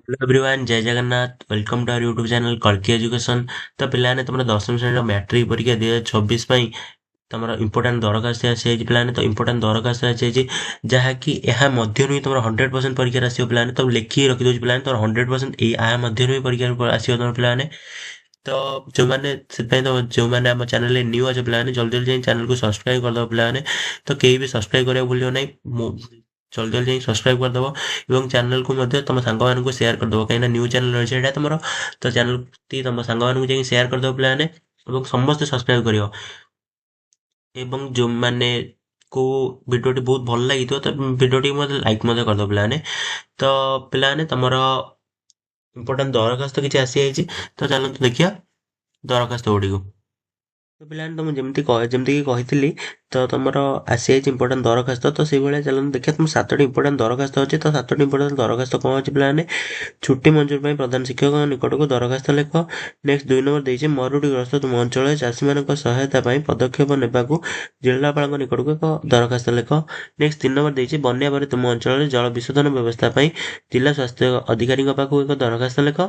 Hello everyone, जय Jagannath. Welcome to our YouTube channel कल्की Education. तो पिलाने तुम दशम श्रेणी मैट्रिक परीक्षा 2024 तुम इंपोर्टाट दरखास्त आसी पाने। तो इंपोर्टाट दरखास्त आसी जहाँकि यह मध्य तुम 100% परीक्षा आसो पाने। तो लिखिकी रखिदे पाने तुम 100% या मध्य परीक्षा आसो तुम पाने। तो जो मैंने तो जो मैंने आम चैनल न्यू अच्छे पाने जल्दी जल्दी जाई चैनल को सब्सक्राइब करदे पाने। तो कहीं भी सब्सक्राइब करा भूलियो ना। जल्दी जल्दी जाई सब्सक्राइब करदब ଏବଂ ଚ୍ୟାନେଲକୁ ମଧ୍ୟ ତମ ସାଙ୍ଗମାନଙ୍କୁ ସେୟାର କରିଦବ, କାହିଁକିନା ନ୍ୟୁ ଚ୍ୟାନେଲ ଅଛି ଏଇଟା ତମର। ତ ଚ୍ୟାନେଲଟି ତମ ସାଙ୍ଗମାନଙ୍କୁ ଯାଇକି ସେୟାର କରିଦବ ପିଲାମାନେ, ଏବଂ ସମସ୍ତେ ସବସ୍କ୍ରାଇବ କରିବ। ଏବଂ ଯେଉଁମାନେ କୁ ଭିଡ଼ିଓଟି ବହୁତ ଭଲ ଲାଗିଥିବ ତ ଭିଡ଼ିଓଟି ମଧ୍ୟ ଲାଇକ୍ ମଧ୍ୟ କରିଦବ ପିଲାମାନେ। ତ ପିଲାମାନେ ତମର ଇମ୍ପୋର୍ଟାଣ୍ଟ ଦରଖାସ୍ତ କିଛି ଆସିଯାଇଛି, ତ ଚାଲନ୍ତୁ ଦେଖିବା ଦରଖାସ୍ତ ଗୁଡ଼ିକୁ। ତ ପିଲାମାନେ ତମେ ଯେମିତିକି କହିଥିଲି, ତ ତମର ଆସିଯାଇଛି ଇମ୍ପୋର୍ଟାଣ୍ଟ ଦରଖାସ୍ତ। ତ ସେଇଭଳିଆ ଚାଲନ୍ତୁ ଦେଖିବା ତମ 7ଟି ଇମ୍ପୋର୍ଟାଣ୍ଟ ଦରଖାସ୍ତ ଅଛି। ତ 7ଟି ଇମ୍ପୋର୍ଟାଣ୍ଟ ଦରଖାସ୍ତ କ'ଣ ଅଛି ପିଲାମାନେ? ଛୁଟି ମଞ୍ଜୁରୀ ପାଇଁ ପ୍ରଧାନ ଶିକ୍ଷକଙ୍କ ନିକଟକୁ ଦରଖାସ୍ତ ଲେଖ। ନେକ୍ସଟ 2 ନମ୍ବର ଦେଇଛି ମରୁଡ଼ିଗ୍ରସ୍ତ ତୁମ ଅଞ୍ଚଳରେ ଚାଷୀମାନଙ୍କ ସହାୟତା ପାଇଁ ପଦକ୍ଷେପ ନେବାକୁ ଜିଲ୍ଲାପାଳଙ୍କ ନିକଟକୁ ଏକ ଦରଖାସ୍ତ ଲେଖ। ନେକ୍ସଟ 3 ନମ୍ବର ଦେଇଛି ବନ୍ୟା ପରେ ତୁମ ଅଞ୍ଚଳରେ ଜଳ ବିଶୋଧନ ବ୍ୟବସ୍ଥା ପାଇଁ ଜିଲ୍ଲା ସ୍ୱାସ୍ଥ୍ୟ ଅଧିକାରୀଙ୍କ ପାଖକୁ ଏକ ଦରଖାସ୍ତ ଲେଖ।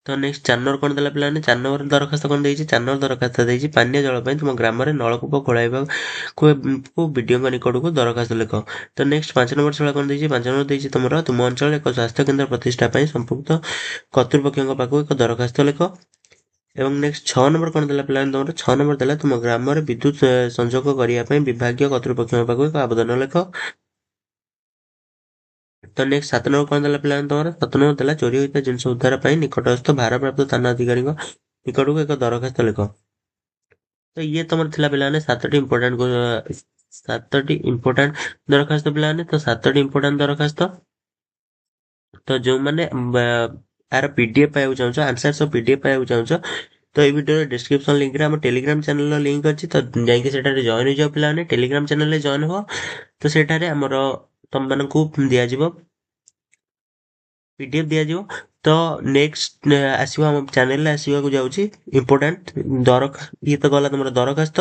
ତ ନେକ୍ସଟ 4 ନମ୍ବର କ'ଣ ଦେଲା ପିଲାମାନେ? 4 ନମ୍ବର ଦରଖାସ୍ତ କ'ଣ ଦେଇଛି? 4 ନମ୍ବର ଦରଖାସ୍ତ ଦେଇଛି ପାନୀୟ ଜଳ ପାଇଁ ତୁମ ଗ୍ରାମରେ ନଳକୂପ ଖୋଳାଇବାକୁ ବିଡ଼ିଓଙ୍କ ନିକଟକୁ ଦରଖାସ୍ତ ଲେଖ। ତ ନେକ୍ସଟ 5 ନମ୍ବର ଶୈଳା କ'ଣ ଦେଇଛି? 5 ନମ୍ବର ଦେଇଛି ତୁମ ଅଞ୍ଚଳରେ ଏକ ସ୍ୱାସ୍ଥ୍ୟ କେନ୍ଦ୍ର ପ୍ରତିଷ୍ଠା ପାଇଁ ସମ୍ପୃକ୍ତ କର୍ତ୍ତୃପକ୍ଷଙ୍କ ପାଖକୁ ଏକ ଦରଖାସ୍ତ ଲେଖ। ଏବଂ ନେକ୍ସଟ 6 ନମ୍ବର କ'ଣ ଦେଲା ପିଲାମାନେ? ତମର 6 ନମ୍ବର ଦେଲା ତୁମ ଗ୍ରାମରେ ବିଦ୍ୟୁତ ସଂଯୋଗ କରିବା ପାଇଁ ବିଭାଗୀୟ କର୍ତ୍ତୃପକ୍ଷଙ୍କ ପାଖକୁ ଏକ ଆବେଦନ ଲେଖ। ତ ନେକ୍ସଟ 7 ନମ୍ବର କ'ଣ ଦେଲା ପିଲାମାନେ? ତମର 7 ନମ୍ବର ଦେଲା ଚୋରି ହୋଇଥିବା ଜିନିଷ ଉଦ୍ଧାର ପାଇଁ ନିକଟସ୍ଥ ଭାରପ୍ରାପ୍ତ ଥାନା ଅଧିକାରୀଙ୍କ ନିକଟକୁ ଏକ ଦରଖାସ୍ତ ଲେଖ। ତ ଇଏ ତମର ଥିଲା ପିଲାମାନେ 7ଟି ଇମ୍ପୋର୍ଟାଣ୍ଟ ଦରଖାସ୍ତ ପିଲାମାନେ। ତ 7ଟି ଇମ୍ପୋର୍ଟାଣ୍ଟ ଦରଖାସ୍ତ। ତ ଯେଉଁମାନେ ଆର PDF ପାଇବାକୁ ଚାହୁଁଛ, ଆନ୍ସର୍ସ PDF ପାଇବାକୁ ଚାହୁଁଛ, ତ ଏଇ ଭିଡ଼ିଓର ଡିସ୍କ୍ରିପ୍ସନ ଲିଙ୍କରେ ଆମ ଟେଲିଗ୍ରାମ ଚ୍ୟାନେଲର ଲିଙ୍କ ଅଛି। ତ ଯାଇକି ସେଠାରେ ଜଏନ୍ ହେଇଯାଅ ପିଲାମାନେ, ଟେଲିଗ୍ରାମ ଚ୍ୟାନେଲରେ ଜଏନ୍ ହୁଅ। ତ ସେଠାରେ ଆମର ତମମାନଙ୍କୁ ଦିଆଯିବ PDF ଦିଆଯିବ। ତ ନେକ୍ସଟ ଆସିବ ଆମ ଚ୍ୟାନେଲରେ ଆସିବାକୁ ଯାଉଛି ଇମ୍ପୋର୍ଟାଣ୍ଟ ଇଏ ତ ଗଲା ତମର ଦରଖାସ୍ତ।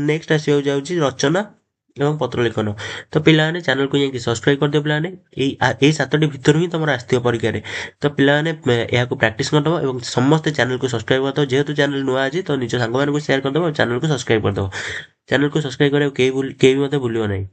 ନେକ୍ସଟ ଆସିବାକୁ ଯାଉଛି ରଚନା ଏବଂ ପତ୍ର ଲିଖନ। ତ ପିଲାମାନେ ଚ୍ୟାନେଲକୁ ଯାଇକି ସବସ୍କ୍ରାଇବ କରିଦିଅ ପିଲାମାନେ। ଏଇ 7ଟି ଭିତରୁ ହିଁ ତମର ଆସିଥିବ ପରୀକ୍ଷାରେ। ତ ପିଲାମାନେ ଏହାକୁ ପ୍ରାକ୍ଟିସ କରିଦେବ ଏବଂ ସମସ୍ତେ ଚ୍ୟାନେଲକୁ ସବସ୍କ୍ରାଇବ କରିଦେବ। ଯେହେତୁ ଚ୍ୟାନେଲ ନୂଆ ଅଛି ତ ନିଜ ସାଙ୍ଗମାନଙ୍କୁ ସେୟାର କରିଦେବ, ଚ୍ୟାନେଲକୁ ସବସ୍କ୍ରାଇବ କରିଦେବ। ଚ୍ୟାନେଲକୁ ସବସ୍କ୍ରାଇବ କରିବାକୁ କେହି ବି ମଧ୍ୟ ଭୁଲିବ ନାହିଁ।